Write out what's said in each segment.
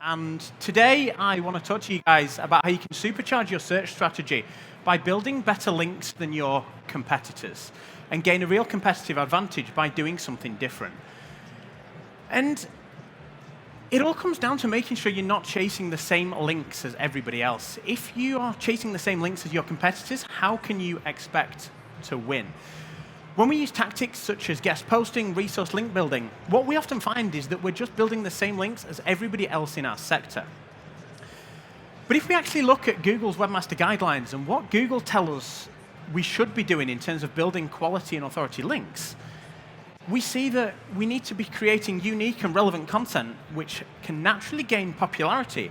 and today I want to talk to you guys about how you can supercharge your search strategy by building better links than your competitors and gain a real competitive advantage by doing something different. And it all comes down to making sure you're not chasing the same links as everybody else. If you are chasing the same links as your competitors, how can you expect to win? When we use tactics such as guest posting, resource link building, what we often find is that we're just building the same links as everybody else in our sector. But if we actually look at Google's webmaster guidelines and what Google tells us we should be doing in terms of building quality and authority links, we see that we need to be creating unique and relevant content which can naturally gain popularity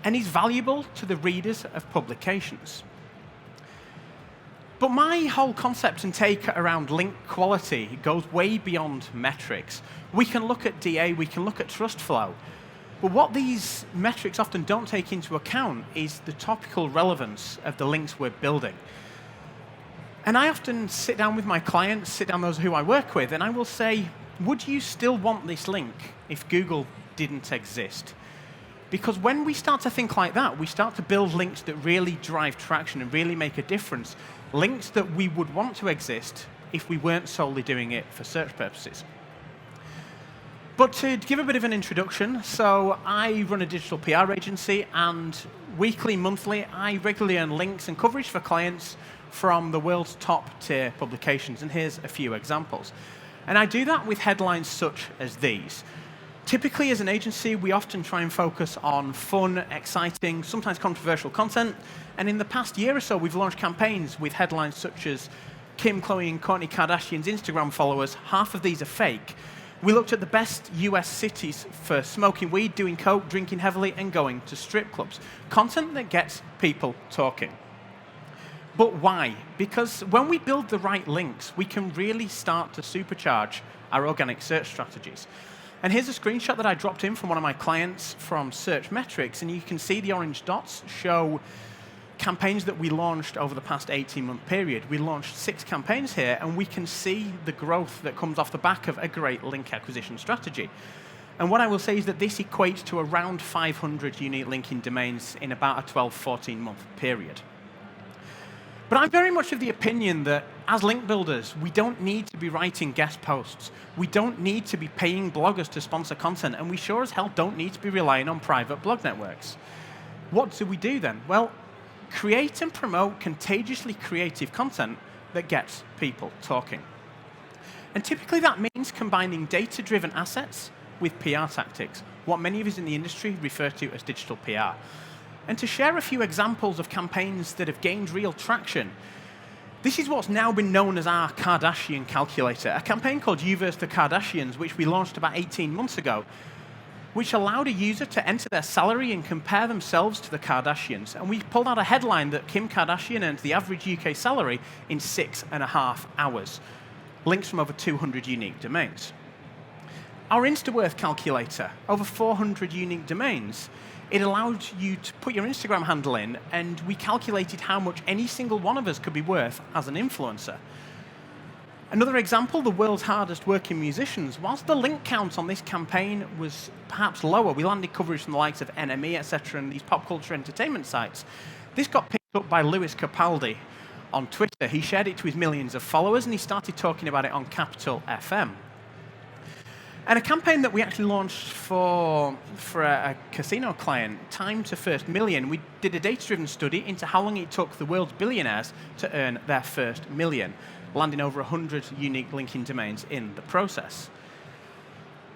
and is valuable to the readers of publications. But my whole concept and take around link quality goes way beyond metrics. We can look at DA, we can look at trust flow, but what these metrics often don't take into account is the topical relevance of the links we're building. And I often sit down with my clients, sit down those who I work with, and I will say, would you still want this link if Google didn't exist? Because when we start to think like that, we start to build links that really drive traction and really make a difference. Links that we would want to exist if we weren't solely doing it for search purposes. But to give a bit of an introduction, so I run a digital PR agency, and weekly, monthly, I regularly earn links and coverage for clients from the world's top tier publications, and here's a few examples. And I do that with headlines such as these. Typically, as an agency, we often try and focus on fun, exciting, sometimes controversial content, and in the past year or so, we've launched campaigns with headlines such as Kim, Khloe, and Kourtney Kardashian's Instagram followers, half of these are fake. We looked at the best US cities for smoking weed, doing coke, drinking heavily, and going to strip clubs. Content that gets people talking. But why? Because when we build the right links, we can really start to supercharge our organic search strategies. And here's a screenshot that I dropped in from one of my clients from Search Metrics, and you can see the orange dots show campaigns that we launched over the past 18-month period. We launched 6 campaigns here, and we can see the growth that comes off the back of a great link acquisition strategy. And what I will say is that this equates to around 500 unique linking domains in about a 12, 14-month period. But I'm very much of the opinion that as link builders, we don't need to be writing guest posts. We don't need to be paying bloggers to sponsor content, and we sure as hell don't need to be relying on private blog networks. What do we do then? Well, create and promote contagiously creative content that gets people talking. And typically that means combining data-driven assets with PR tactics, what many of us in the industry refer to as digital PR. And to share a few examples of campaigns that have gained real traction, this is what's now been known as our Kardashian calculator, a campaign called You vs. the Kardashians, which we launched about 18 months ago, which allowed a user to enter their salary and compare themselves to the Kardashians. And we pulled out a headline that Kim Kardashian earned the average UK salary in 6.5 hours. Links from over 200 unique domains. Our InstaWorth calculator, over 400 unique domains. It allowed you to put your Instagram handle in, and we calculated how much any single one of us could be worth as an influencer. Another example, the world's hardest working musicians. Whilst the link count on this campaign was perhaps lower, we landed coverage from the likes of NME, etc., and these pop culture entertainment sites. This got picked up by Lewis Capaldi on Twitter. He shared it to his millions of followers, and he started talking about it on Capital FM. And a campaign that we actually launched for a casino client, Time to First Million, we did a data-driven study into how long it took the world's billionaires to earn their first million, landing over 100 unique linking domains in the process.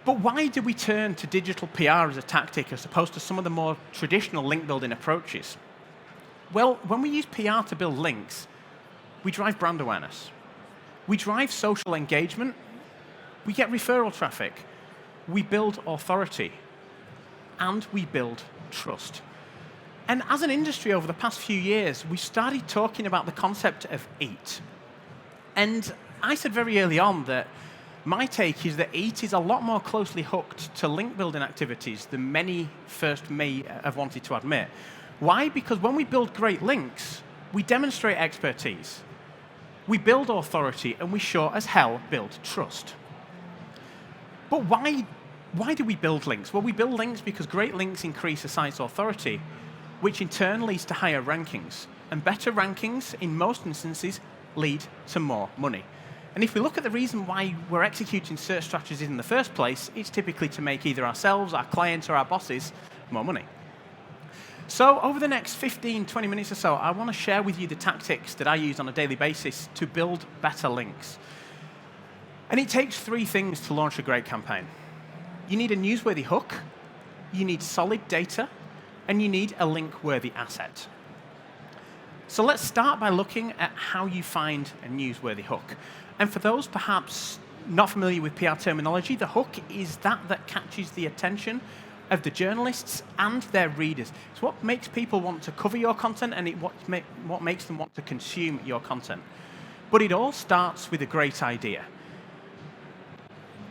But why do we turn to digital PR as a tactic as opposed to some of the more traditional link building approaches? Well, when we use PR to build links, we drive brand awareness. We drive social engagement. We get referral traffic, we build authority, and we build trust. And as an industry over the past few years, we started talking about the concept of EAT. And I said very early on that my take is that EAT is a lot more closely hooked to link building activities than many first may have wanted to admit. Why? Because when we build great links, we demonstrate expertise, we build authority, and we sure as hell build trust. But why why do we build links? Well, we build links because great links increase a site's authority, which in turn leads to higher rankings. And better rankings, in most instances, lead to more money. And if we look at the reason why we're executing search strategies in the first place, it's typically to make either ourselves, our clients, or our bosses more money. So over the next 15, 20 minutes or so, I want to share with you the tactics that I use on a daily basis to build better links. And it takes three things to launch a great campaign. You need a newsworthy hook, you need solid data, and you need a link-worthy asset. So let's start by looking at how you find a newsworthy hook. And for those perhaps not familiar with PR terminology, the hook is that catches the attention of the journalists and their readers. It's what makes people want to cover your content, and what makes them want to consume your content. But it all starts with a great idea.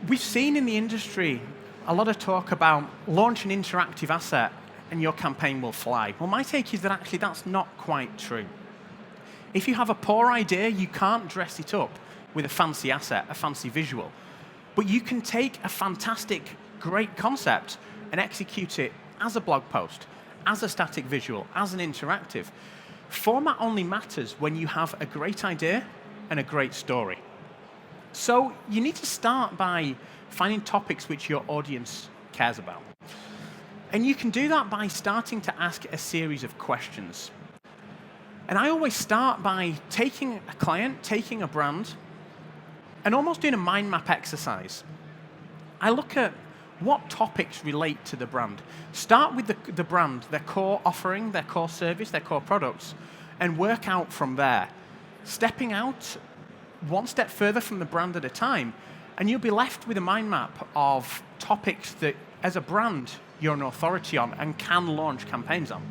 We've seen in the industry a lot of talk about launch an interactive asset and your campaign will fly. Well, my take is that actually that's not quite true. If you have a poor idea, you can't dress it up with a fancy asset, a fancy visual. But you can take a fantastic, great concept and execute it as a blog post, as a static visual, as an interactive. Format only matters when you have a great idea and a great story. So you need to start by finding topics which your audience cares about. And you can do that by starting to ask a series of questions. And I always start by taking a client, taking a brand, and almost doing a mind map exercise. I look at what topics relate to the brand. Start with the brand, their core offering, their core service, their core products, and work out from there. Stepping out one step further from the brand at a time, and you'll be left with a mind map of topics that, as a brand, you're an authority on and can launch campaigns on.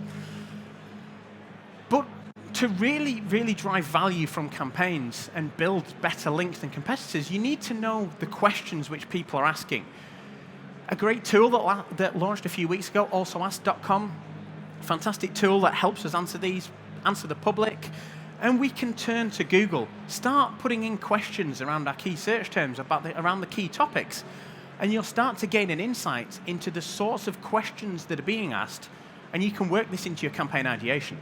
But to really, really drive value from campaigns and build better links than competitors, you need to know the questions which people are asking. A great tool that launched a few weeks ago, alsoask.com, fantastic tool that helps us answer the public, and we can turn to Google, start putting in questions around our key search terms, around the key topics, and you'll start to gain an insight into the sorts of questions that are being asked, and you can work this into your campaign ideation.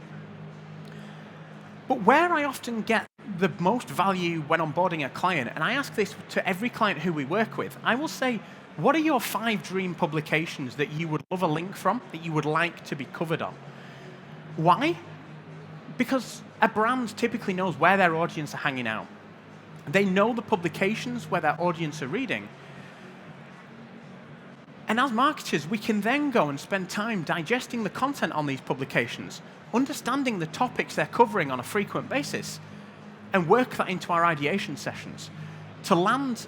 But where I often get the most value when onboarding a client, and I ask this to every client who we work with, I will say, what are your 5 dream publications that you would love a link from, that you would like to be covered on? Why? Because a brand typically knows where their audience are hanging out. They know the publications where their audience are reading. And as marketers, we can then go and spend time digesting the content on these publications, understanding the topics they're covering on a frequent basis, and work that into our ideation sessions. To land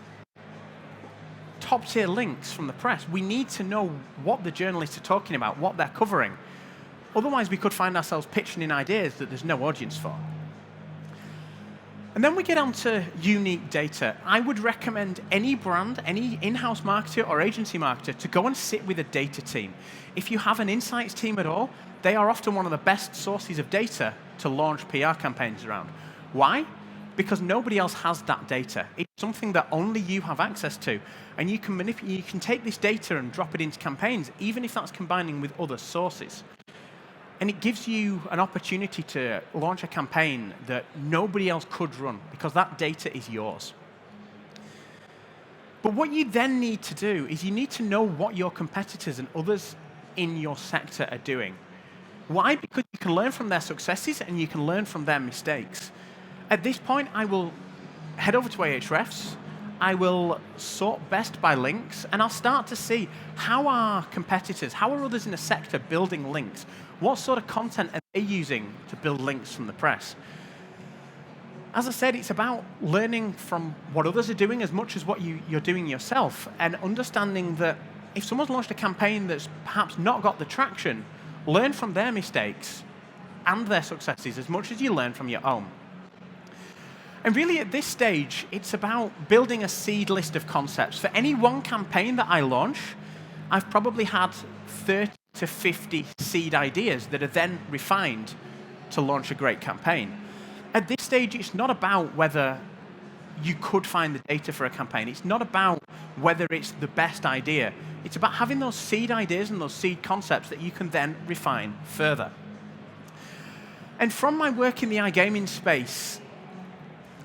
top-tier links from the press, we need to know what the journalists are talking about, what they're covering. Otherwise, we could find ourselves pitching in ideas that there's no audience for. And then we get on to unique data. I would recommend any brand, any in-house marketer or agency marketer to go and sit with a data team. If you have an insights team at all, they are often one of the best sources of data to launch PR campaigns around. Why? Because nobody else has that data. It's something that only you have access to. And you can take this data and drop it into campaigns, even if that's combining with other sources. And it gives you an opportunity to launch a campaign that nobody else could run, because that data is yours. But what you then need to do is you need to know what your competitors and others in your sector are doing. Why? Because you can learn from their successes and you can learn from their mistakes. At this point, I will head over to Ahrefs, I will sort best by links, and I'll start to see how are competitors, how are others in the sector building links? What sort of content are they using to build links from the press? As I said, it's about learning from what others are doing as much as what you're doing yourself, and understanding that if someone's launched a campaign that's perhaps not got the traction, learn from their mistakes and their successes as much as you learn from your own. And really, at this stage, it's about building a seed list of concepts. For any one campaign that I launch, I've probably had 30 to 50 seed ideas that are then refined to launch a great campaign. At this stage, it's not about whether you could find the data for a campaign. It's not about whether it's the best idea. It's about having those seed ideas and those seed concepts that you can then refine further. And from my work in the iGaming space,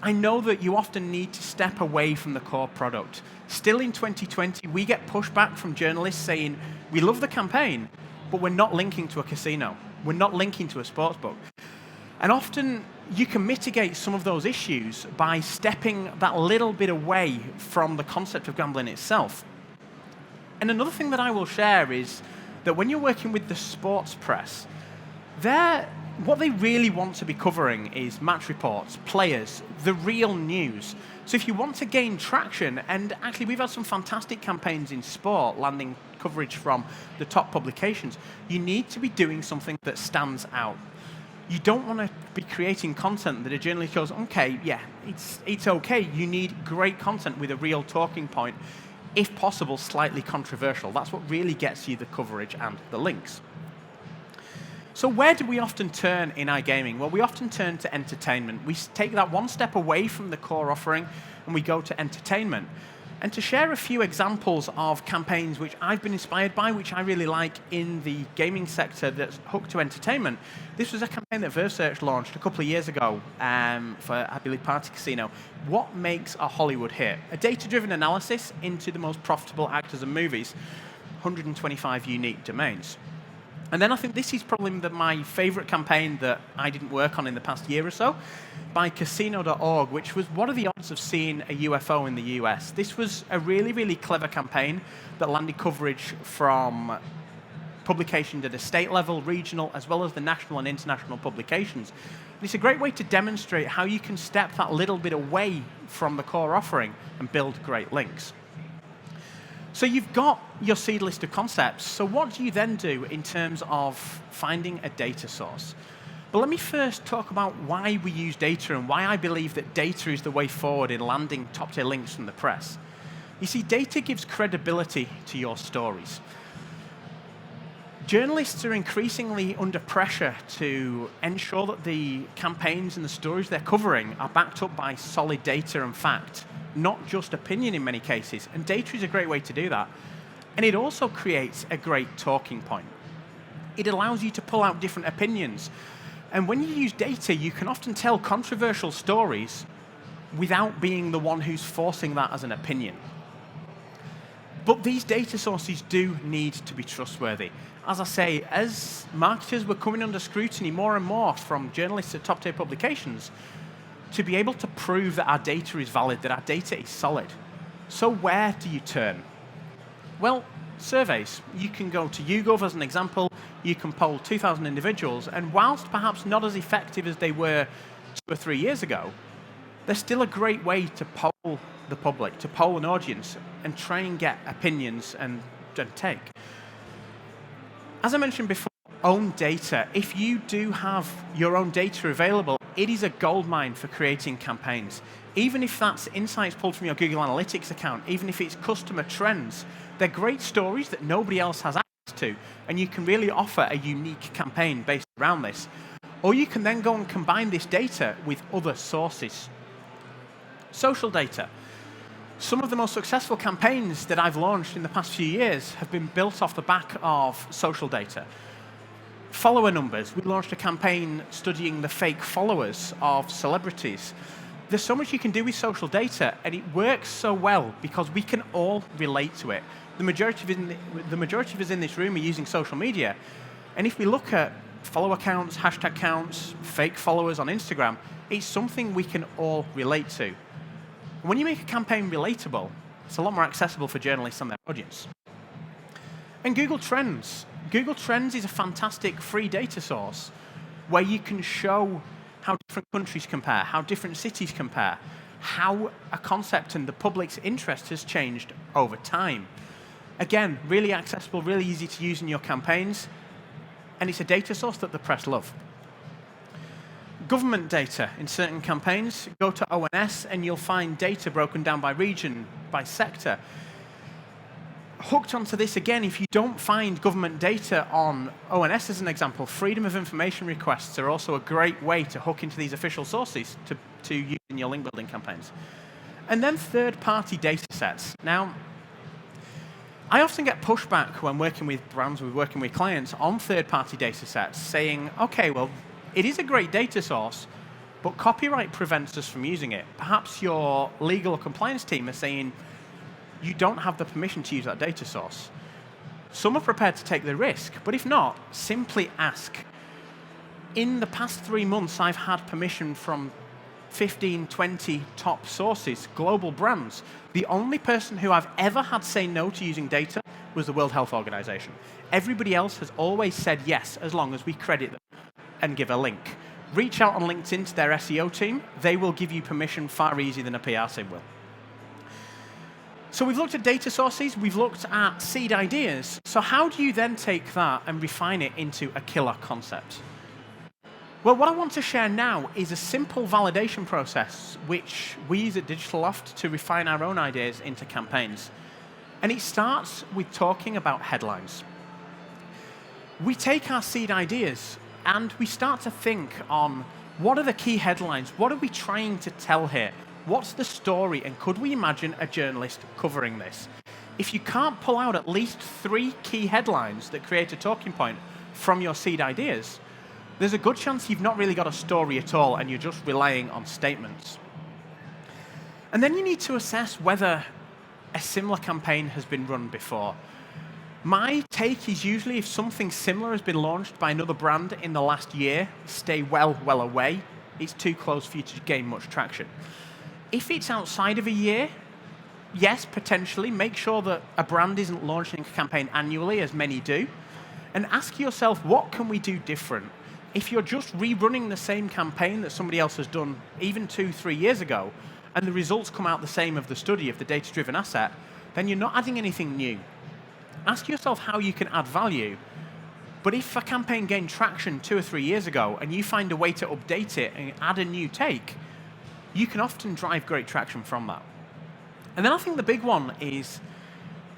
I know that you often need to step away from the core product. Still in 2020, we get pushback from journalists saying, we love the campaign, but we're not linking to a casino. We're not linking to a sportsbook. And often, you can mitigate some of those issues by stepping that little bit away from the concept of gambling itself. And another thing that I will share is that when you're working with the sports press, what they really want to be covering is match reports, players, the real news. So if you want to gain traction, and actually we've had some fantastic campaigns in sport landing coverage from the top publications, you need to be doing something that stands out. You don't want to be creating content that a journalist goes, okay, yeah, it's okay. You need great content with a real talking point, if possible, slightly controversial. That's what really gets you the coverage and the links. So where do we often turn in iGaming? Well, we often turn to entertainment. We take that one step away from the core offering, and we go to entertainment. And to share a few examples of campaigns which I've been inspired by, which I really like in the gaming sector that's hooked to entertainment, this was a campaign that VerSearch launched a couple of years ago for, I believe, Party Casino. What makes a Hollywood hit? A data-driven analysis into the most profitable actors and movies, 125 unique domains. And then I think this is probably my favorite campaign that I didn't work on in the past year or so, by casino.org, which was what are the odds of seeing a UFO in the US? This was a really, really clever campaign that landed coverage from publications at a state level, regional, as well as the national and international publications. And it's a great way to demonstrate how you can step that little bit away from the core offering and build great links. So you've got your seed list of concepts. So what do you then do in terms of finding a data source? But let me first talk about why we use data and why I believe that data is the way forward in landing top-tier links from the press. You see, data gives credibility to your stories. Journalists are increasingly under pressure to ensure that the campaigns and the stories they're covering are backed up by solid data and fact, not just opinion in many cases. And data is a great way to do that. And it also creates a great talking point. It allows you to pull out different opinions. And when you use data, you can often tell controversial stories without being the one who's forcing that as an opinion. But these data sources do need to be trustworthy. As I say, as marketers were coming under scrutiny more and more from journalists at top-tier publications, to be able to prove that our data is valid, that our data is solid. So where do you turn? Well, surveys. You can go to YouGov as an example. You can poll 2,000 individuals, and whilst perhaps not as effective as they were 2 or 3 years ago, they're still a great way to poll the public, to poll an audience, and try and get opinions and take. As I mentioned before, own data. If you do have your own data available, it is a goldmine for creating campaigns. Even if that's insights pulled from your Google Analytics account, even if it's customer trends, they're great stories that nobody else has access to, and you can really offer a unique campaign based around this. Or you can then go and combine this data with other sources. Social data. Some of the most successful campaigns that I've launched in the past few years have been built off the back of social data. Follower numbers. We launched a campaign studying the fake followers of celebrities. There's so much you can do with social data, and it works so well because we can all relate to it. The majority of us in this room are using social media, and if we look at follower counts, hashtag counts, fake followers on Instagram, it's something we can all relate to. When you make a campaign relatable, it's a lot more accessible for journalists and their audience. And Google Trends. Google Trends is a fantastic free data source where you can show how different countries compare, how different cities compare, how a concept and the public's interest has changed over time. Again, really accessible, really easy to use in your campaigns, and it's a data source that the press love. Government data in certain campaigns. Go to ONS and you'll find data broken down by region, by sector. Hooked onto this again, if you don't find government data on ONS as an example, freedom of information requests are also a great way to hook into these official sources to use in your link building campaigns. And then third-party data sets. Now, I often get pushback when working with brands, when working with clients on third-party data sets saying, okay, well, it is a great data source, but copyright prevents us from using it. Perhaps your legal or compliance team are saying, you don't have the permission to use that data source. Some are prepared to take the risk, but if not, simply ask. In the past 3 months, I've had permission from 15, 20 top sources, global brands. The only person who I've ever had say no to using data was the World Health Organization. Everybody else has always said yes, as long as we credit them and give a link. Reach out on LinkedIn to their SEO team. They will give you permission far easier than a PR team will. So we've looked at data sources, we've looked at seed ideas. So how do you then take that and refine it into a killer concept? Well, what I want to share now is a simple validation process which we use at Digitaloft to refine our own ideas into campaigns. And it starts with talking about headlines. We take our seed ideas and we start to think on what are the key headlines? What are we trying to tell here? What's the story? And could we imagine a journalist covering this? If you can't pull out at least 3 key headlines that create a talking point from your seed ideas, there's a good chance you've not really got a story at all and you're just relying on statements. And then you need to assess whether a similar campaign has been run before. My take is usually if something similar has been launched by another brand in the last year, stay well away. It's too close for you to gain much traction. If it's outside of a year, yes, potentially, make sure that a brand isn't launching a campaign annually, as many do, and ask yourself, what can we do different? If you're just rerunning the same campaign that somebody else has done even 2-3 years ago, and the results come out the same of the study of the data-driven asset, then you're not adding anything new. Ask yourself how you can add value. But if a campaign gained traction 2 or 3 years ago, and you find a way to update it and add a new take, you can often drive great traction from that. And then I think the big one is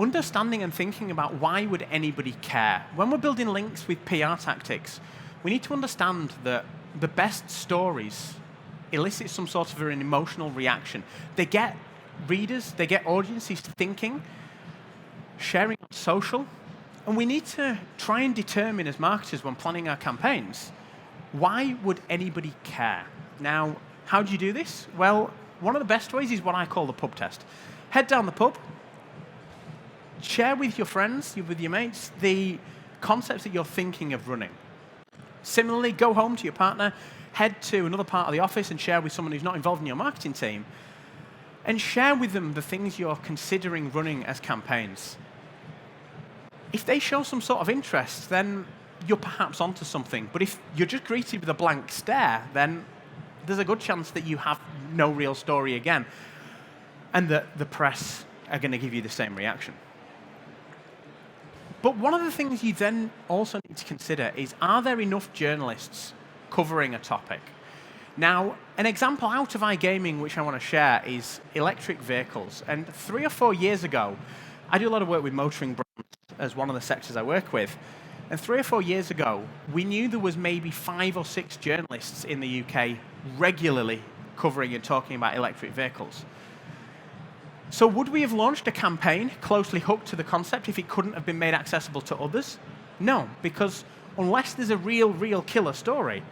understanding and thinking about why would anybody care. When we're building links with PR tactics, we need to understand that the best stories elicit some sort of an emotional reaction. They get readers, they get audiences thinking, sharing on social, and we need to try and determine as marketers when planning our campaigns, why would anybody care? Now, how do you do this? Well, one of the best ways is what I call the pub test. Head down the pub, share with your friends, with your mates, the concepts that you're thinking of running. Similarly, go home to your partner, head to another part of the office and share with someone who's not involved in your marketing team, and share with them the things you're considering running as campaigns. If they show some sort of interest, then you're perhaps onto something. But if you're just greeted with a blank stare, then there's a good chance that you have no real story again, and that the press are going to give you the same reaction. But one of the things you then also need to consider is, are there enough journalists covering a topic? Now, an example out of iGaming which I want to share is electric vehicles. And 3 or 4 years ago, I do a lot of work with motoring brands as one of the sectors I work with. And 3 or 4 years ago, we knew there was maybe 5 or 6 journalists in the UK regularly covering and talking about electric vehicles. So would we have launched a campaign closely hooked to the concept if it couldn't have been made accessible to others? No, because unless there's a real killer story,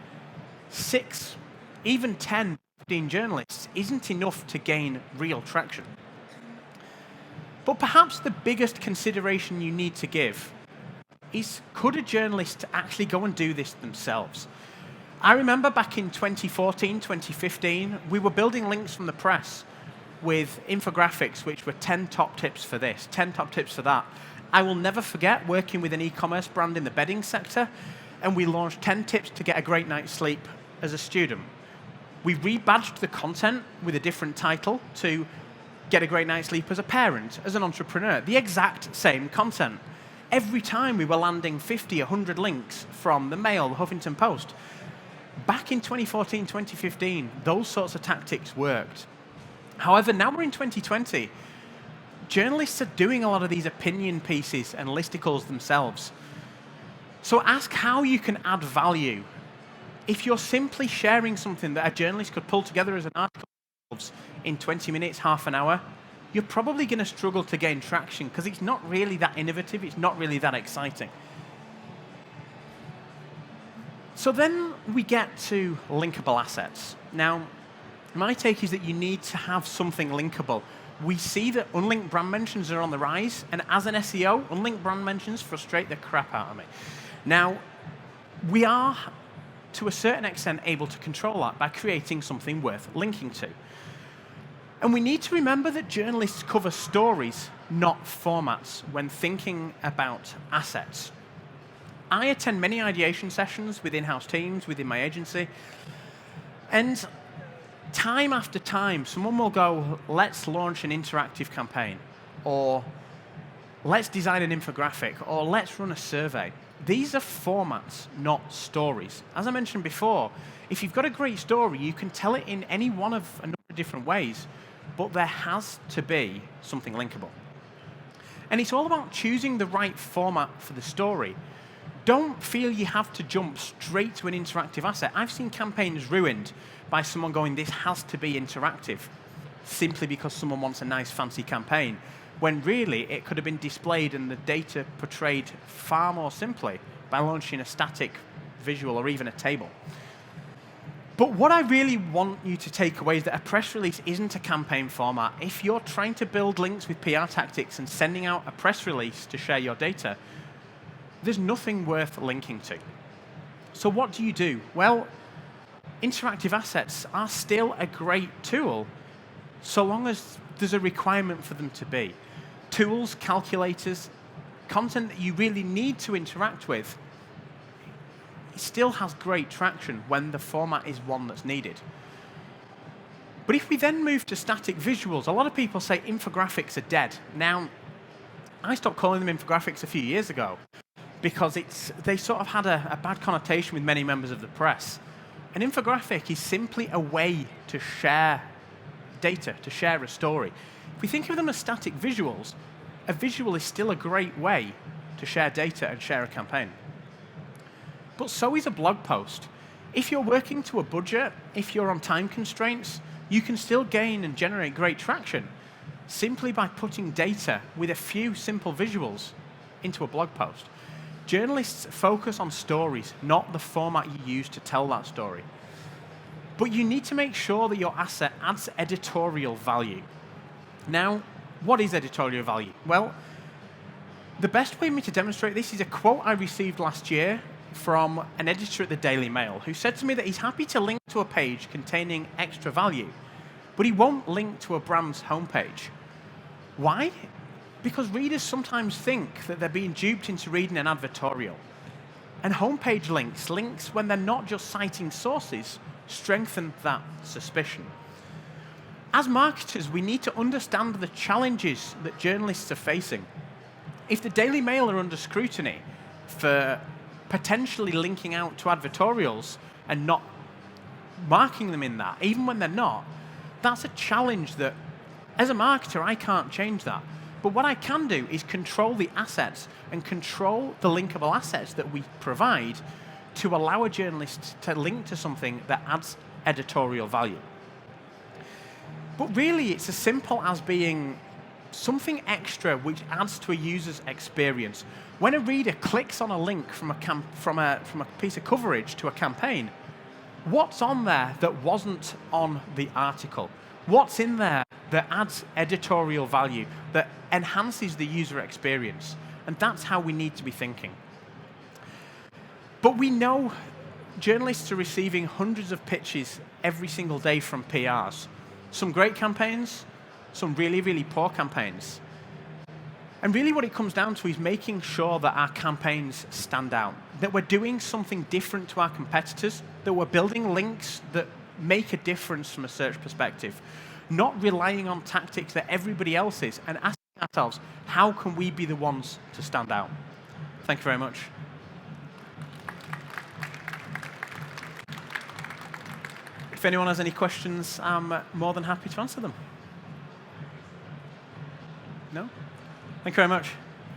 6, even 10, 15 journalists isn't enough to gain real traction. But perhaps the biggest consideration you need to give is, could a journalist actually go and do this themselves? I remember back in 2014, 2015, we were building links from the press with infographics which were 10 top tips for this, 10 top tips for that. I will never forget working with an e-commerce brand in the bedding sector, and we launched 10 tips to get a great night's sleep as a student. We rebadged the content with a different title to get a great night's sleep as a parent, as an entrepreneur, the exact same content. Every time we were landing 50, 100 links from the Mail, the Huffington Post. Back in 2014, 2015, those sorts of tactics worked. However, now we're in 2020. Journalists are doing a lot of these opinion pieces and listicles themselves. So ask how you can add value. If you're simply sharing something that a journalist could pull together as an article in 20 minutes, half an hour, you're probably going to struggle to gain traction because it's not really that innovative, it's not really that exciting. So then we get to linkable assets. Now, my take is that you need to have something linkable. We see that unlinked brand mentions are on the rise, and as an SEO, unlinked brand mentions frustrate the crap out of me. Now, we are, to a certain extent, able to control that by creating something worth linking to. And we need to remember that journalists cover stories, not formats, when thinking about assets. I attend many ideation sessions with in-house teams, within my agency, and time after time, someone will go, let's launch an interactive campaign, or let's design an infographic, or let's run a survey. These are formats, not stories. As I mentioned before, if you've got a great story, you can tell it in any one of a number of different ways, but there has to be something linkable. And it's all about choosing the right format for the story. Don't feel you have to jump straight to an interactive asset. I've seen campaigns ruined by someone going, this has to be interactive, simply because someone wants a nice fancy campaign, when really it could have been displayed and the data portrayed far more simply by launching a static visual or even a table. But what I really want you to take away is that a press release isn't a campaign format. If you're trying to build links with PR tactics and sending out a press release to share your data, there's nothing worth linking to. So what do you do? Well, interactive assets are still a great tool, so long as there's a requirement for them to be. Tools, calculators, content that you really need to interact with, it still has great traction when the format is one that's needed. But if we then move to static visuals, a lot of people say infographics are dead. Now, I stopped calling them infographics a few years ago because they sort of had a bad connotation with many members of the press. An infographic is simply a way to share data, to share a story. If we think of them as static visuals, a visual is still a great way to share data and share a campaign. But so is a blog post. If you're working to a budget, if you're on time constraints, you can still gain and generate great traction simply by putting data with a few simple visuals into a blog post. Journalists focus on stories, not the format you use to tell that story. But you need to make sure that your asset adds editorial value. Now, what is editorial value? Well, the best way for me to demonstrate this is a quote I received last year from an editor at the Daily Mail who said to me that he's happy to link to a page containing extra value, but he won't link to a brand's homepage. Why? Because readers sometimes think that they're being duped into reading an advertorial. And homepage links when they're not just citing sources, strengthen that suspicion. As marketers, we need to understand the challenges that journalists are facing. If the Daily Mail are under scrutiny for potentially linking out to advertorials and not marking them in that, even when they're not, that's a challenge that, as a marketer, I can't change that. But what I can do is control the assets and control the linkable assets that we provide to allow a journalist to link to something that adds editorial value. But really, it's as simple as being something extra which adds to a user's experience. When a reader clicks on a link from a piece of coverage to a campaign, what's on there that wasn't on the article? What's in there that adds editorial value, that enhances the user experience? And that's how we need to be thinking. But we know journalists are receiving hundreds of pitches every single day from PRs. Some great campaigns, some really, really poor campaigns. And really what it comes down to is making sure that our campaigns stand out, that we're doing something different to our competitors, that we're building links that make a difference from a search perspective, not relying on tactics that everybody else is, and asking ourselves, how can we be the ones to stand out? Thank you very much. If anyone has any questions, I'm more than happy to answer them. No? Thank you very much.